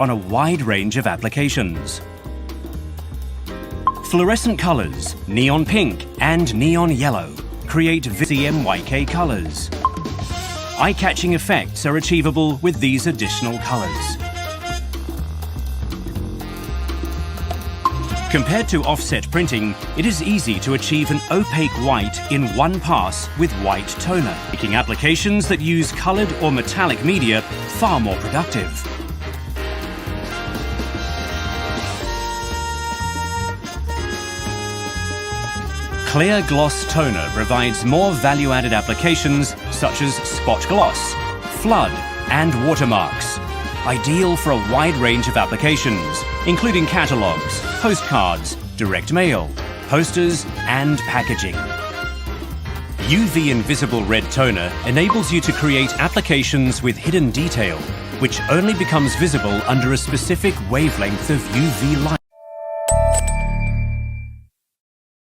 on a wide range of applications. Fluorescent colors, neon pink and neon yellow, create CMYK colors. Eye-catching effects are achievable with these additional colors. Compared to offset printing, it is easy to achieve an opaque white in one pass with white toner, making applications that use colored or metallic media far more productive. Clear Gloss Toner provides more value-added applications such as spot gloss, flood and watermarks. Ideal for a wide range of applications, including catalogues, postcards, direct mail, posters and packaging. UV Invisible Red Toner enables you to create applications with hidden detail, which only becomes visible under a specific wavelength of UV light.